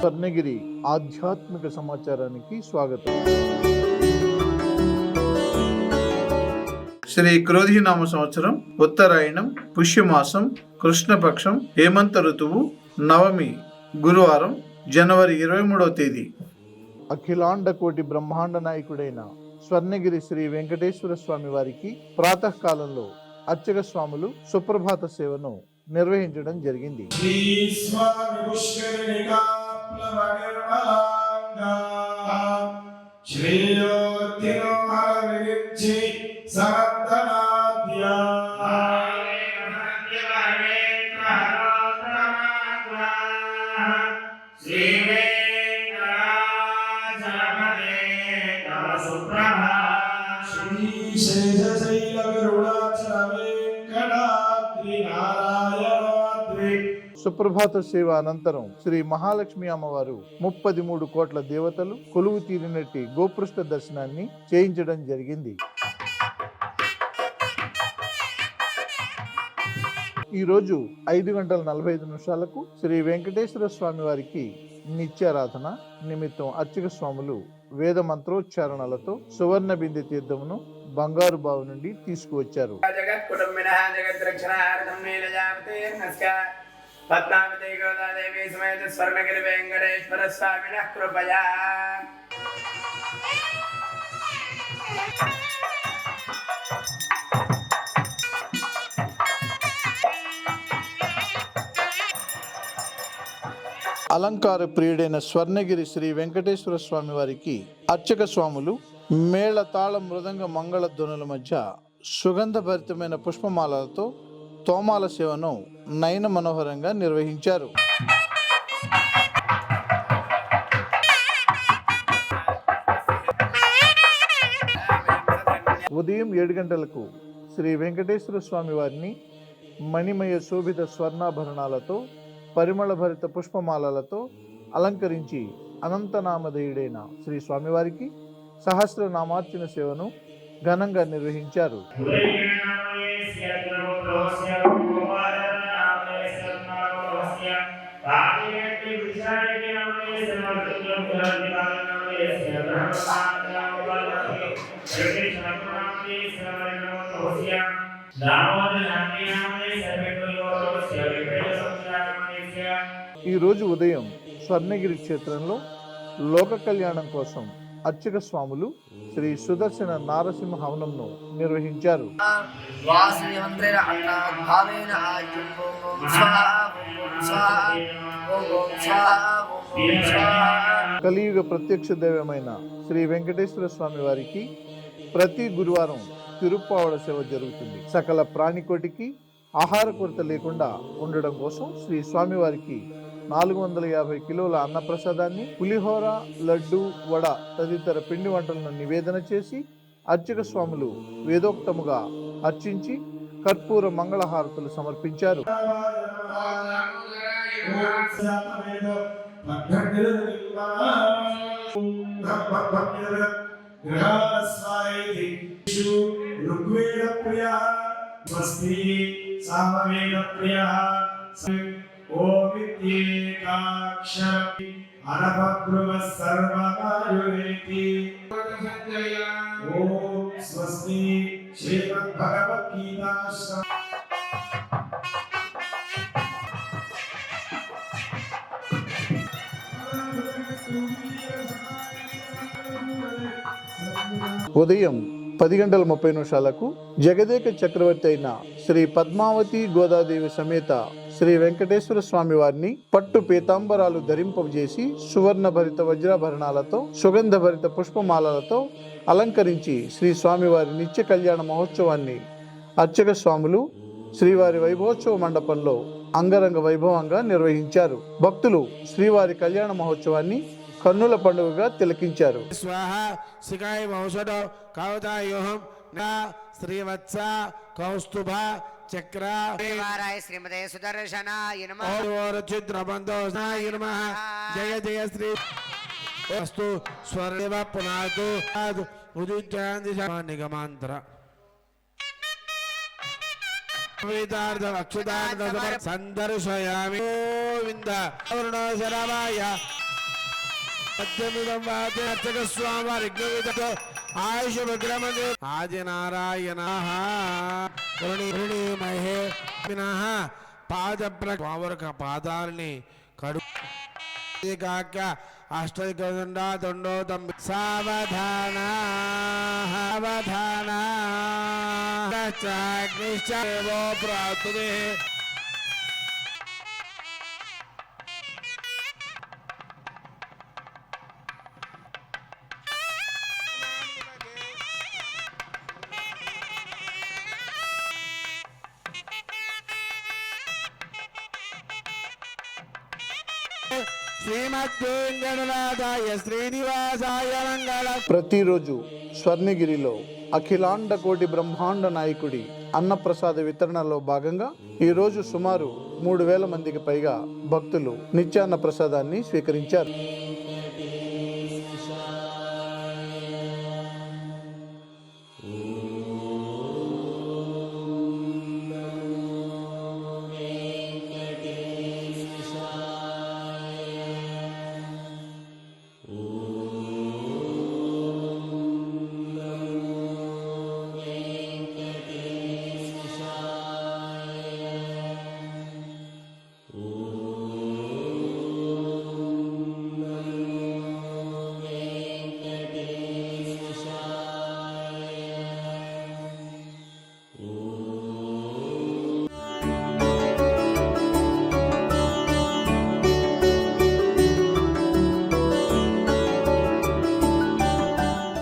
స్వర్ణగిరి ఆధ్యాత్మిక సమాచారానికి స్వాగతం. శ్రీ క్రోధినామ సంవత్సరం, ఉత్తరాయణం, పుష్యమాసం, కృష్ణపక్షం, హేమంత ఋతువు, నవమి, గురువారం, జనవరి 23వ తేదీ. అఖిలాండ కోటి బ్రహ్మాండ నాయకుడైన స్వర్ణగిరి శ్రీ వెంకటేశ్వర స్వామి వారికి ప్రాతకాలంలో అర్చక స్వాములు సుప్రభాత సేవను నిర్వహించడం జరిగింది. సుప్రభాత సేవ అనంతరం శ్రీ మహాలక్ష్మి అమ్మవారు 33 కోట్ల దేవతలు కొలువు తీరినట్టి గోపృష్ఠ దర్శనాన్ని చేయించడం జరిగింది. ఈ రోజు 5:45 శ్రీ వెంకటేశ్వర స్వామి వారికి నిత్యారాధన నిమిత్తం అర్చక స్వాములు వేద మంత్రోచ్చారణలతో సువర్ణ బిందె తీర్థమును బంగారు బావు నుండి తీసుకువచ్చారు. పద్మావతి గోదాదేవి సమేత స్వర్ణగిరి వెంకటేశ్వర స్వామిన కృపయా. అలంకార ప్రియుడైన స్వర్ణగిరి శ్రీ వెంకటేశ్వర స్వామి వారికి అర్చక స్వాములు మేళ తాళ మృదంగ మంగళ ధ్వనుల మధ్య సుగంధభరితమైన పుష్పమాలలతో తోమాల సేవను నయన మనోహరంగా నిర్వహించారు. ఉదయం 7 గంటలకు శ్రీ వెంకటేశ్వర స్వామి వారిని మణిమయ శోభిత స్వర్ణాభరణాలతో పరిమళ భరిత పుష్పమాలలతో అలంకరించి అనంతనామధేయుడైన శ్రీ స్వామివారికి సహస్రనామార్చన సేవను ఘనంగా నిర్వహించారు. ఈ రోజు ఉదయం స్వర్ణగిరి క్షేత్రంలో లోక కళ్యాణం కోసం అర్చక స్వాములు శ్రీ సుదర్శన నారసింహ హవనంను నిర్వహించారు. కలియుగ ప్రత్యక్ష దైవమైన శ్రీ వెంకటేశ్వర స్వామి వారికి ప్రతి గురువారం తిరుప్పావడ సేవ జరుగుతుంది. సకల ప్రాణికోటికి ఆహార కొరత లేకుండా ఉండడం కోసం శ్రీ స్వామివారికి 450 కిలోల అన్నప్రసాదాన్ని, పులిహోర, లడ్డు, వడ తదితర పిండి వంటలను నివేదన చేసి అర్చక స్వాములు వేదోక్తముగా అర్చించి కర్పూర మంగళహారతులు సమర్పించారు. ఉదయం 10:30 జగదేక చక్రవర్తి అయిన శ్రీ పద్మావతి గోదాదేవి సమేత శ్రీ వెంకటేశ్వర స్వామి వారిని పట్టు పీతాంబరాలు ధరింపజేసి సువర్ణ భరిత వజ్రాభరణాలతో సుగంధ భరిత పుష్పమాలలతో అలంకరించి శ్రీ స్వామివారి నిత్య కళ్యాణ మహోత్సవాన్ని అర్చక స్వాములు శ్రీవారి వైభవోత్సవ మండపంలో అంగరంగ వైభవంగా నిర్వహించారు. భక్తులు శ్రీవారి కళ్యాణ మహోత్సవాన్ని కన్నుల పండుగగా తిలకించారు. శ్రీవత్స కౌస్తుభ చక్ర శ్రీమతే సుదర్శనాయ నమః జయ జయ శ్రీ స్వర్ణివ పునాదు నిగమాంతర సందర్శయామి గోవింద శరవాయ ఆయుష విగ్రహే ఆదినారాయణ మహే పాదాలని కడు కాక అష్టదండ దండో తంబి సావధాన సావధాన ప్రాతుదే శ్రీమద్వేంకటనాథాయ శ్రీనివాసాయ మంగళం. ప్రతిరోజు స్వర్ణగిరిలో అఖిలాండ కోటి బ్రహ్మాండ నాయకుడి అన్నప్రసాద వితరణలో భాగంగా ఈరోజు సుమారు 3000 మందికి పైగా భక్తులు నిత్యాన్న ప్రసాదాన్ని స్వీకరించారు.